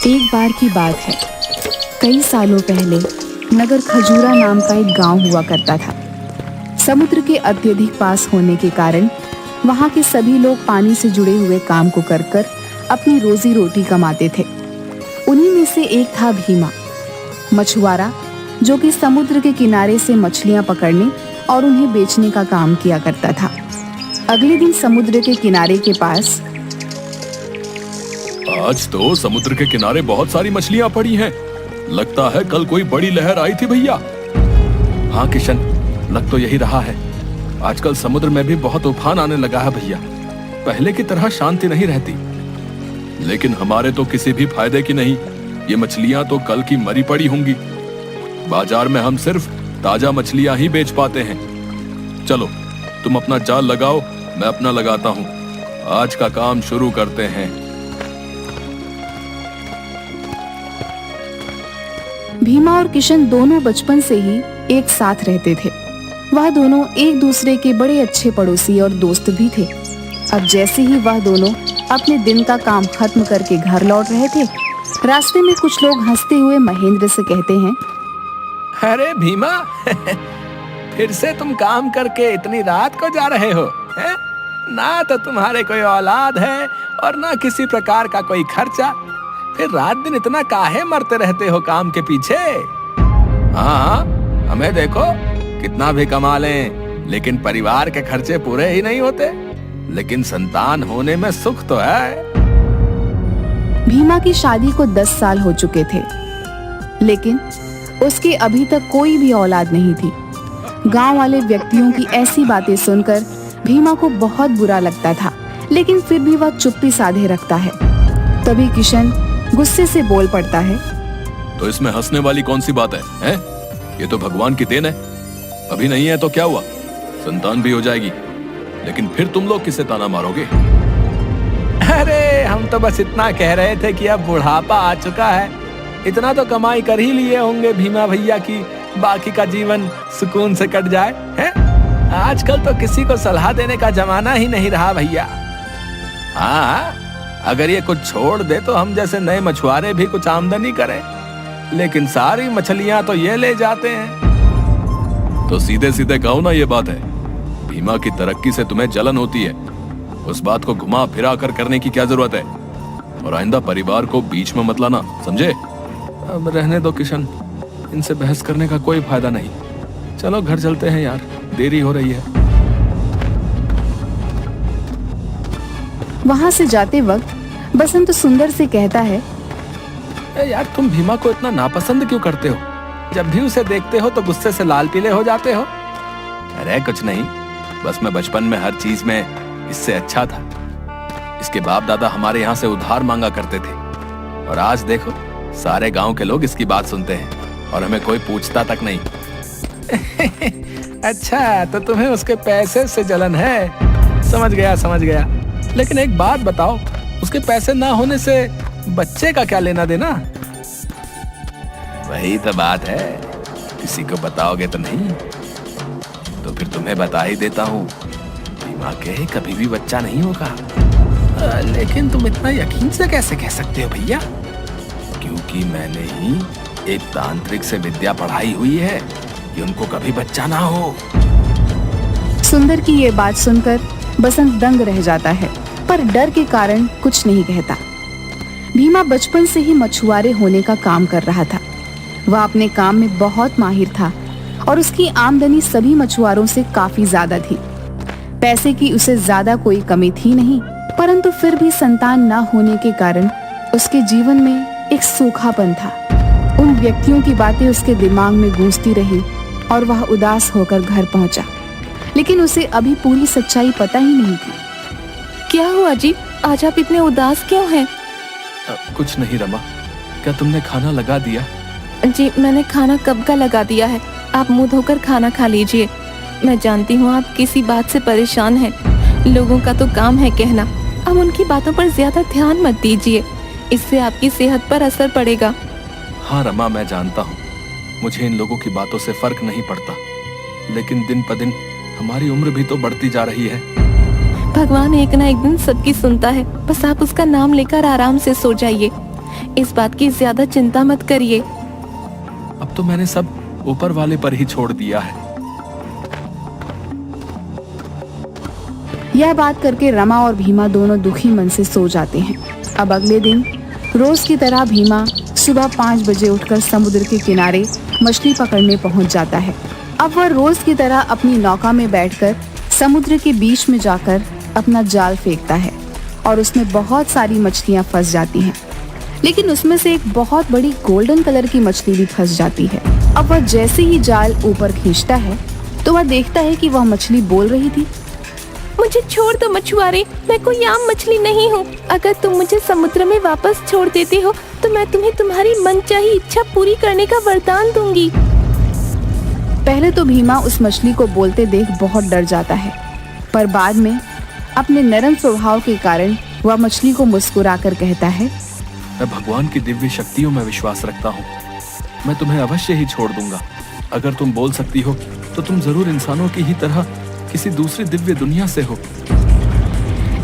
एक बार की बात है। कई सालों पहले नगर खजूरा नाम का एक गांव हुआ करता था। समुद्र के अत्यधिक पास होने के कारण वहां के सभी लोग पानी से जुड़े हुए काम को कर कर अपनी रोजी रोटी कमाते थे। उन्हीं में से एक था भीमा, मछुआरा, जो कि समुद्र के किनारे से मछलियां पकड़ने और उन्हें बेचने का काम किया करता था। अगले दिन समुद्र के किनारे के पास आज तो समुद्र के किनारे बहुत सारी मछलियां पड़ी हैं। लगता है कल कोई बड़ी लहर आई थी भैया। हाँ किशन, लग तो यही रहा है। आजकल समुद्र में भी बहुत उफान आने लगा है भैया। पहले की तरह शांति नहीं रहती। लेकिन हमारे तो किसी भी फायदे की नहीं। ये मछलियां तो कल की मरी पड़ी होंगी। बाजार में हम सिर्फ ताजा मछलियां ही बेच पाते हैं। चलो तुम अपना जाल लगाओ, मैं अपना लगाता हूँ। आज का काम शुरू करते हैं। भीमा और किशन दोनों बचपन से ही एक साथ रहते थे। वह दोनों एक दूसरे के बड़े अच्छे पड़ोसी और दोस्त भी थे। अब जैसे ही वह दोनों अपने दिन का काम खत्म करके घर लौट रहे थे, रास्ते में कुछ लोग हंसते हुए महेंद्र से कहते हैं, अरे भीमा फिर से तुम काम करके इतनी रात को जा रहे हो हैं? ना तो तुम्हारे कोई औलाद है और ना किसी प्रकार का कोई खर्चा। फिर रात दिन इतना काहे मरते रहते हो काम के पीछे? हाँ, हमें देखो कितना भी कमा लें, लेकिन परिवार के खर्चे पूरे ही नहीं होते। लेकिन संतान होने में सुख तो है। भीमा की शादी को 10 साल हो चुके थे, लेकिन उसकी अभी तक कोई भी औलाद नहीं थी। गांव वाले व्यक्तियों की ऐसी बातें सुनकर भीमा को बहुत बुरा लगता था, लेकिन फिर भी वह चुप्पी साधे रखता है। तभी किशन गुस्से से बोल पड़ता है, तो इसमें हंसने वाली कौन सी बात है, हैं? ये तो भगवान की देन है। अभी नहीं है तो क्या हुआ, संतान भी हो जाएगी। लेकिन फिर तुम लोग किसे ताना मारोगे? अरे हम तो बस इतना कह रहे थे कि अब बुढ़ापा आ चुका है। इतना तो कमाई कर ही लिए होंगे भीमा भैया की बाकी का जीवन सुकून से कट जाए, हैं? आजकल तो किसी को सलाह देने का जमाना ही नहीं रहा भैया। हाँ, अगर ये कुछ छोड़ दे तो हम जैसे नए मछुआरे भी कुछ आमदनी करें, लेकिन सारी मछलियां तो ये ले जाते हैं। तो सीधे सीधे कहो ना, ये बात है। भीमा की तरक्की से तुम्हें जलन होती है। उस बात को घुमा फिरा कर करने की क्या जरूरत है? और आइंदा परिवार को बीच में मत लाना, समझे? अब रहने दो किशन, इनसे बहस करने का कोई फायदा नहीं। चलो घर चलते हैं यार, देरी हो रही है। वहां से जाते वक्त बसंत सुंदर से कहता है, यार तुम भीमा को इतना नापसंद क्यों करते हो? जब भी उसे देखते हो तो गुस्से से लाल पीले हो जाते हो। अरे कुछ नहीं, बस मैं बचपन में हर चीज में इससे अच्छा था। इसके बाप दादा हमारे यहाँ से उधार मांगा करते थे, और आज देखो सारे गांव के लोग इसकी बात सुनते हैं और हमें कोई पूछता तक नहीं। अच्छा, तो तुम्हें उसके पैसे से जलन है। समझ गया समझ गया। लेकिन एक बात बताओ, उसके पैसे ना होने से बच्चे का क्या लेना देना? वही तो बात है, किसी को बताओगे तो नहीं। तो फिर तुम्हें बता ही देता हूँ, भीमा के कभी भी बच्चा नहीं होगा। लेकिन तुम इतना यकीन से कैसे कह सकते हो भैया? क्योंकि मैंने ही एक तांत्रिक से विद्या पढ़ाई हुई है कि उनको कभी बच्चा ना हो। सुंदर की ये बात सुनकर बसंत दंग रह जाता है, पर डर के कारण कुछ नहीं कहता। भीमा बचपन से ही मछुआरे होने का काम कर रहा था। वह अपने काम में बहुत माहिर था और उसकी आमदनी सभी मछुआरों से काफी ज्यादा थी। पैसे की उसे ज्यादा कोई कमी थी नहीं, परंतु फिर भी संतान न होने के कारण उसके जीवन में एक सूखापन था। उन व्यक्तियों की बातें उसके दिमाग में गूंजती रही और वह उदास होकर घर पहुंचा, लेकिन उसे अभी पूरी सच्चाई पता ही नहीं थी। क्या हुआ जी, आज आप इतने उदास क्यों हैं? कुछ नहीं रमा, क्या तुमने खाना लगा दिया? जी मैंने खाना कब का लगा दिया है। आप मुंह धोकर खाना खा लीजिए। मैं जानती हूँ आप किसी बात से परेशान हैं। लोगों का तो काम है कहना। अब उनकी बातों पर ज्यादा ध्यान मत दीजिए, इससे आपकी सेहत पर असर पड़ेगा। हाँ रमा, मैं जानता हूँ मुझे इन लोगों की बातों से फर्क नहीं पड़ता, लेकिन दिन प दिन हमारी उम्र भी तो बढ़ती जा रही है। भगवान एक ना एक दिन सबकी सुनता है, बस आप उसका नाम लेकर आराम से सो जाइए। इस बात की ज्यादा चिंता मत करिए। अब तो मैंने सब ऊपर वाले पर ही छोड़ दिया है। यह बात करके रमा और भीमा दोनों दुखी मन से सो जाते हैं। अब अगले दिन रोज की तरह भीमा सुबह 5 बजे उठकर समुद्र के किनारे मछली पकड़ने पहुंच जाता है। अब वह रोज की तरह अपनी नौका में बैठकर समुद्र के बीच में जाकर अपना जाल फेंकता है और उसमें बहुत सारी मछलियां फंस जाती हैं। लेकिन उसमें से एक बहुत बड़ी गोल्डन कलर की मछली भी फंस जाती है। अब वह जैसे ही जाल ऊपर खींचता है तो वह देखता है कि वह मछली बोल रही थी, मुझे छोड़ दो मछुआरे, मैं कोई आम मछली नहीं हूँ। अगर तुम मुझे समुद्र में वापस छोड़ देते हो तो मैं तुम्हें तुम्हारी मनचाही इच्छा पूरी करने का वरदान दूंगी। पहले तो भीमा उस मछली को बोलते देख बहुत डर जाता है, पर बाद में अपने नरम स्वभाव के कारण वह मछली को मुस्कुराकर कहता है, मैं भगवान की दिव्य शक्तियों में विश्वास रखता हूँ। मैं तुम्हें अवश्य ही छोड़ दूंगा। अगर तुम बोल सकती हो तो तुम जरूर इंसानों की ही तरह किसी दूसरी दिव्य दुनिया से हो।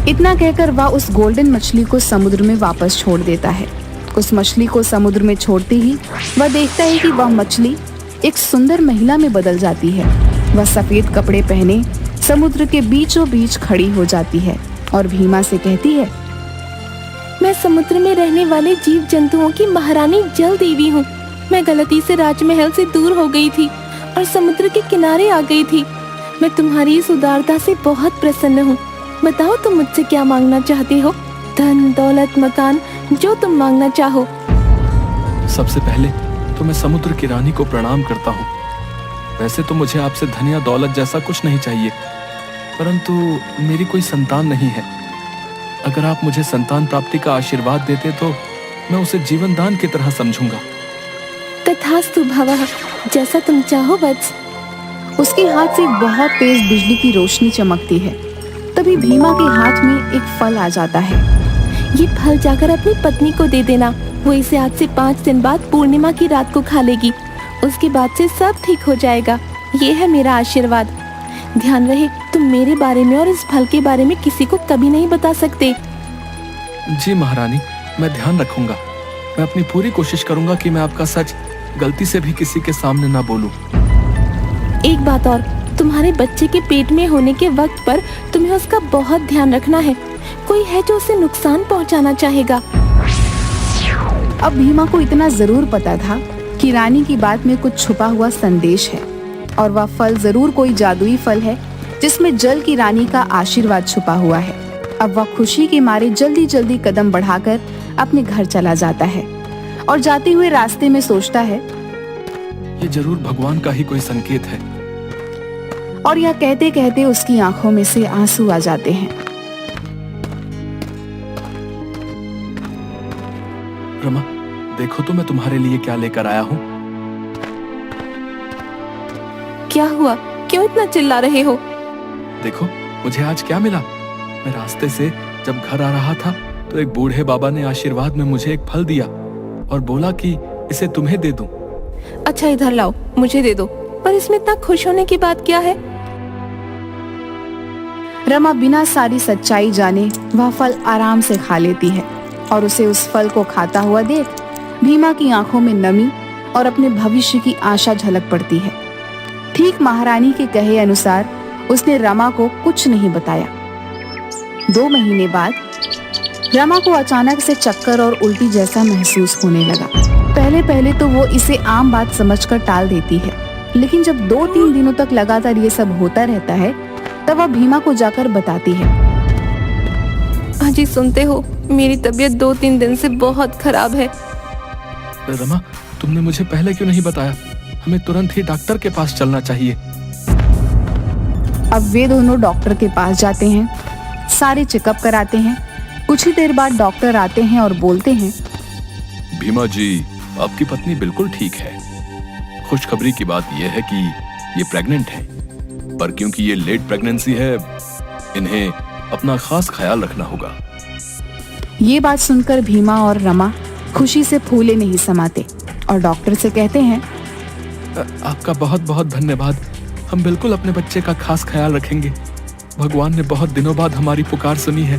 इतना कहकर वह उस गोल्डन मछली को समुद्र में वापस छोड़ देता है। उस मछली को समुद्र में छोड़ते ही वह देखता है कि वह मछली एक सुंदर महिला में बदल जाती है। वह सफेद कपड़े पहने समुद्र के बीचों बीच खड़ी हो जाती है और भीमा से कहती है, मैं समुद्र में रहने वाले जीव जंतुओं की महारानी जल देवी हूँ। मैं गलती से राजमहल से दूर हो गई थी और समुद्र के किनारे आ गई थी। मैं तुम्हारी इस उदारता से बहुत प्रसन्न हूँ। बताओ तुम मुझसे क्या मांगना चाहते हो? धन, दौलत, मकान, जो तुम मांगना चाहो। सबसे पहले तो मैं समुद्र की रानी को प्रणाम करता हूँ। वैसे तो मुझे आपसे धन या दौलत जैसा कुछ नहीं चाहिए, परंतु मेरी कोई संतान नहीं है। अगर आप मुझे संतान प्राप्ति का आशीर्वाद देते तो मैं उसे जीवन दान की तरह समझूंगा। तथास्तु भवः, जैसा तुम चाहो वत्स। उसके हाथ से बहुत तेज बिजली की रोशनी चमकती है। तभी भीमा के हाथ में एक फल आ जाता है। ये फल जाकर अपनी पत्नी को दे देना। वो इसे आज से 5 दिन बाद पूर्णिमा की रात को खा लेगी। उसके बाद से सब ठीक हो जाएगा। ये है मेरा आशीर्वाद। ध्यान रहे तुम मेरे बारे में और इस फल के बारे में किसी को कभी नहीं बता सकते। जी महारानी, मैं ध्यान रखूंगा। मैं अपनी पूरी कोशिश करूंगा कि मैं आपका सच गलती से भी किसी के सामने ना बोलूं। एक बात और, तुम्हारे बच्चे के पेट में होने के वक्त पर तुम्हें उसका बहुत ध्यान रखना है। कोई है जो उसे नुकसान पहुंचाना चाहेगा। अब भीमा को इतना जरूर पता था कि रानी की बात में कुछ छुपा हुआ संदेश है और वह फल जरूर कोई जादुई फल है जिसमें जल की रानी का आशीर्वाद छुपा हुआ है। अब वह खुशी के मारे जल्दी जल्दी कदम बढ़ाकर अपने घर चला जाता है और जाते हुए रास्ते में सोचता है, ये जरूर भगवान का ही कोई संकेत है। और यह कहते कहते उसकी आंखों में से आंसू आ जाते हैं। रमा, देखो तो मैं तुम्हारे लिए क्या लेकर आया हूँ। क्या हुआ? क्यों इतना चिल्ला रहे हो? देखो मुझे आज क्या मिला। मैं रास्ते से जब घर आ रहा था तो एक बूढ़े बाबा ने आशीर्वाद में मुझे एक फल दिया और बोला कि इसे तुम्हें दे दूं। अच्छा इधर लाओ, मुझे दे दो। पर इसमें इतना खुश होने की बात क्या है? रमा बिना सारी सच्चाई जाने वह फल आराम से खा लेती है और उसे उस फल को खाता हुआ देख भीमा की आंखों में नमी और अपने भविष्य की आशा झलक पड़ती है। ठीक महारानी के कहे अनुसार उसने रमा को कुछ नहीं बताया। 2 महीने बाद रमा को अचानक से चक्कर और उल्टी जैसा महसूस होने लगा। पहले पहले तो वो इसे आम बात समझकर टाल देती है, लेकिन जब 2-3 दिनों तक लगातार ये सब होता रहता है तब वह भीमा को जाकर बताती है। अजी सुनते हो, मेरी तबीयत 2-3 दिन से बहुत खराब है। रमा, तुमने मुझे पहले क्यों नहीं बताया? हमें तुरंत ही डॉक्टर के पास चलना चाहिए। अब वे दोनों डॉक्टर के पास जाते हैं, सारे चेकअप कराते हैं। कुछ ही देर बाद डॉक्टर आते हैं और बोलते हैं, भीमा जी, आपकी पत्नी बिल्कुल ठीक है। खुशखबरी की बात यह है कि ये प्रेग्नेंट है, पर क्योंकि ये लेट प्रेगनेंसी है, इन्हें अपना खास ख्याल रखना होगा। ये बात सुनकर भीमा और रमा खुशी से फूले नहीं समाते और डॉक्टर से कहते हैं, आपका बहुत बहुत धन्यवाद। हम बिल्कुल अपने बच्चे का खास ख्याल रखेंगे। भगवान ने बहुत दिनों बाद हमारी पुकार सुनी है।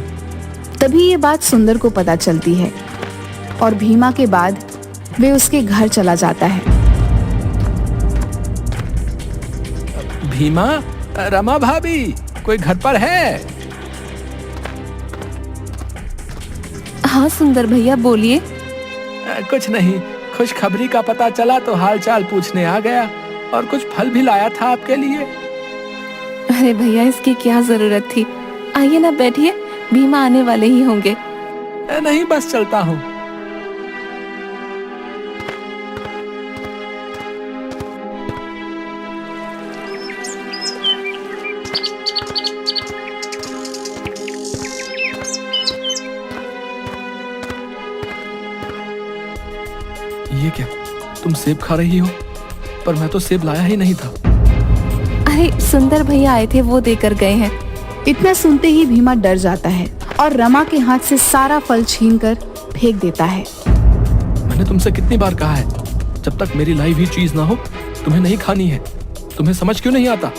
तभी ये बात सुंदर को पता चलती है। और भीमा के बाद वे उसके घर चला जाता है। भीमा, रमा भाभी, कोई घर पर है? हाँ सुंदर भैया, बोलिए। कुछ नहीं, खुशखबरी का पता चला तो हालचाल पूछने आ गया, और कुछ फल भी लाया था आपके लिए। अरे भैया, इसकी क्या जरूरत थी? आइए ना, बैठिए, भीमा आने वाले ही होंगे। नहीं, बस चलता हूँ। ये क्या, तुम सेब खा रही हो? पर मैं तो सेब लाया ही नहीं था। अरे सुंदर भैया आए थे, वो देकर गए हैं। इतना सुनते ही भीमा डर जाता है और रमा के हाथ से सारा फल छीनकर फेंक देता है। मैंने तुमसे कितनी बार कहा है, जब तक मेरी लाई हुई चीज ना हो तुम्हें नहीं खानी है। तुम्हें समझ क्यों नहीं आता?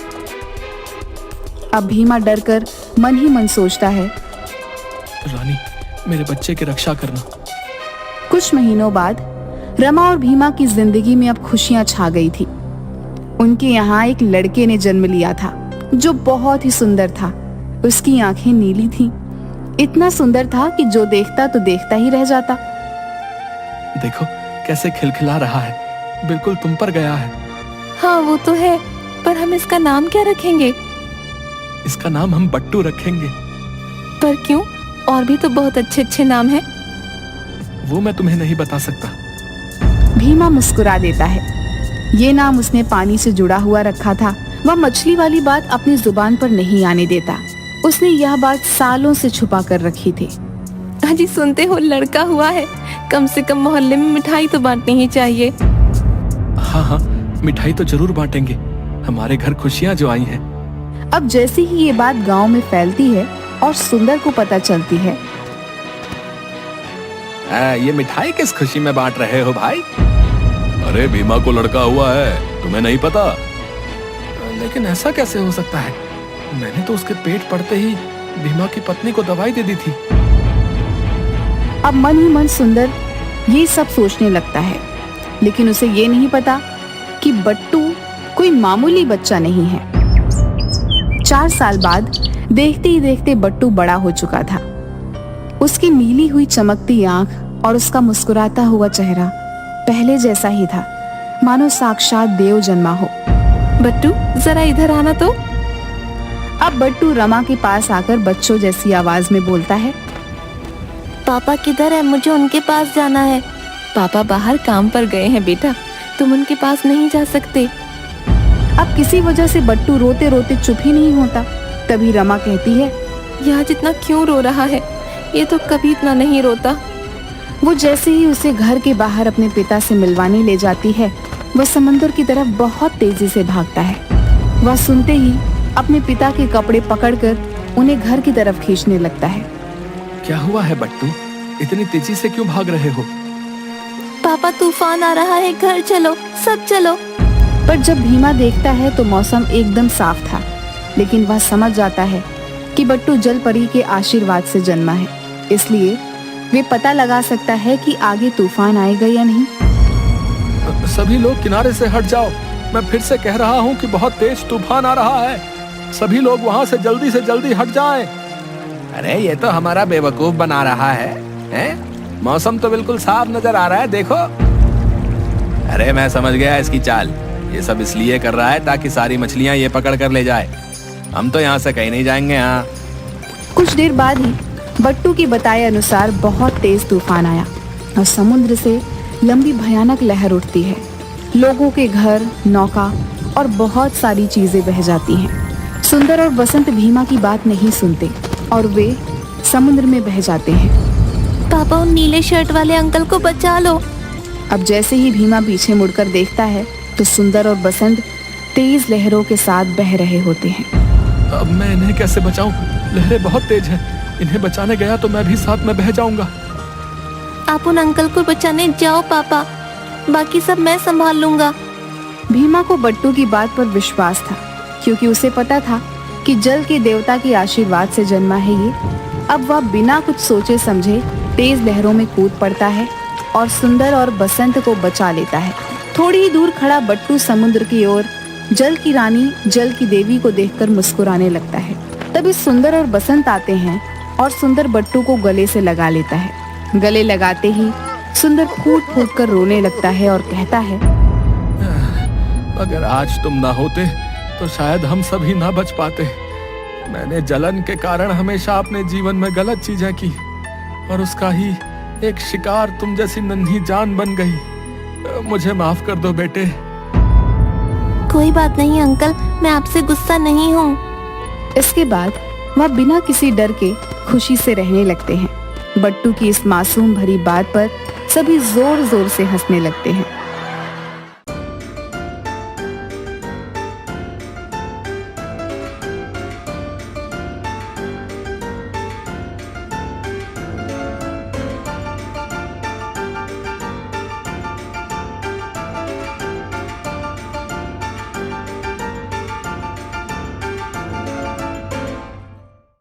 अब भीमा डर कर मन ही मन सोचता है, रानी, मेरे बच्चे की रक्षा करना। कुछ महीनों बाद रमा और भीमा की जिंदगी में अब खुशियां छा गई थी। उनके यहाँ एक लड़के ने जन्म लिया था जो बहुत ही सुंदर था। उसकी आंखें नीली थीं। इतना सुंदर था कि जो देखता तो देखता ही रह जाता। देखो कैसे खिलखिला रहा है, बिल्कुल तुम पर गया है। हाँ वो तो है, पर हम इसका नाम क्या रखेंगे? इसका नाम हम बट्टू रखेंगे। पर क्यों? और भी तो बहुत अच्छे अच्छे नाम हैं। वो मैं तुम्हें नहीं बता सकता। भीमा मुस्कुरा देता है। ये नाम उसने पानी से जुड़ा हुआ रखा था। वह मछली वाली बात अपनी जुबान पर नहीं आने देता। उसने यह बात सालों से छुपा कर रखी थी। अजी सुनते हो, लड़का हुआ है। कम से कम मोहल्ले में मिठाई तो बांटनी ही चाहिए। हाँ हाँ, मिठाई तो जरूर बांटेंगे। हमारे घर खुशियाँ जो आई हैं। अब जैसे ही ये बात गांव में फैलती है और सुंदर को पता चलती है। ये मिठाई किस खुशी में बांट रहे हो भाई? अरे भीमा को लड़का हुआ है, तुम्हें नहीं पता? लेकिन ऐसा कैसे हो सकता है? मैंने तो उसके पेट पड़ते ही भीमा की पत्नी को दवाई दे दी थी। अब मन ही मन सुंदर ये सब सोचने लगता है, लेकिन उसे ये नहीं पता कि बट्टू कोई मामूली बच्चा नहीं है। 4 साल बाद देखते ही देखते बट्टू बड़ा हो चुका था। उसकी नीली हुई चमकती आंख और उसका मुस्कुराता हुआ चेहरा पहले जैसा ही था, मानो साक्षात देव जन्मा हो। बट्टू, जरा इधर आना तो। अब बट्टू रमा के पास आकर बच्चों जैसी आवाज में बोलता है, पापा किधर है? मुझे उनके पास जाना है। पापा बाहर काम पर गए हैं बेटा, तुम उनके पास नहीं जा सकते। अब किसी वजह से बट्टू रोते रोते चुप ही नहीं होता। तभी रमा कहती है, यह आज इतना क्यों रो रहा है? ये तो कभी इतना नहीं रोता। वो जैसे ही उसे घर के बाहर अपने पिता से मिलवाने ले जाती है, वह समंदर की तरफ बहुत तेजी से भागता है। वह सुनते ही अपने पिता के कपड़े पकड़कर उन्हें घर की तरफ खींचने लगता है। क्या हुआ है बट्टू, इतनी तेजी से क्यों भाग रहे हो? पापा तूफान आ रहा है, घर चलो, सब चलो। पर जब भीमा देखता है तो मौसम एकदम साफ था, लेकिन वह समझ जाता है कि बट्टू जल परी के आशीर्वाद से जन्मा है, इसलिए वे पता लगा सकता है कि आगे तूफान आएगा या नहीं। सभी लोग किनारे से हट जाओ। मैं फिर से कह रहा हूँ कि बहुत तेज तूफान आ रहा है। सभी लोग वहाँ से जल्दी हट जाएं। अरे ये तो हमारा बेवकूफ बना रहा है, हैं? मौसम तो बिल्कुल साफ नजर आ रहा है, देखो। अरे मैं समझ गया इसकी चाल। ये सब इसलिए कर रहा है ताकि सारी मछलियाँ ये पकड़ कर ले जाए। हम तो यहाँ से कहीं नहीं जाएंगे। हाँ, कुछ देर बाद ही बट्टू के बताए अनुसार बहुत तेज तूफान आया और समुद्र से लंबी भयानक लहर उठती है। लोगों के घर, नौका और बहुत सारी चीजें बह जाती हैं। सुंदर और बसंत भीमा की बात नहीं सुनते और वे समुद्र में बह जाते हैं। पापा, उन नीले शर्ट वाले अंकल को बचा लो। अब जैसे ही भीमा पीछे मुड़कर देखता है तो सुंदर और बसंत तेज लहरों के साथ बह रहे होते हैं। अब मैं इन्हें कैसे बचाऊं? लहरें बहुत तेज हैं। इन्हें बचाने गया तो मैं भी साथ में बह जाऊंगा। आप उन अंकल को बचाने जाओ पापा, बाकी सब मैं संभाल लूंगा। भीमा को बट्टू की बात पर विश्वास था, क्योंकि उसे पता था कि जल के देवता के आशीर्वाद से जन्मा है ये। अब वह बिना कुछ सोचे समझे तेज लहरों में कूद पड़ता है और सुंदर और बसंत को बचा लेता है। थोड़ी ही दूर खड़ा बट्टू समुद्र की ओर जल की रानी, जल की देवी को देखकर मुस्कुराने लगता है। तभी सुंदर और बसंत आते हैं और सुंदर बट्टू को गले से लगा लेता है। गले लगाते ही सुंदर फूट फूट कर रोने लगता है और कहता है, अगर आज तुम ना होते तो शायद हम सभी ना बच पाते। मैंने जलन के कारण हमेशा अपने जीवन में गलत चीजें की और उसका ही एक शिकार तुम जैसी नन्ही जान बन गई। मुझे माफ कर दो बेटे। कोई बात नहीं अंकल, मैं आपसे गुस्सा नहीं हूँ। इसके बाद वह बिना किसी डर के खुशी से रहने लगते हैं। बट्टू की इस मासूम भरी बात पर सभी जोर जोर से हंसने लगते हैं।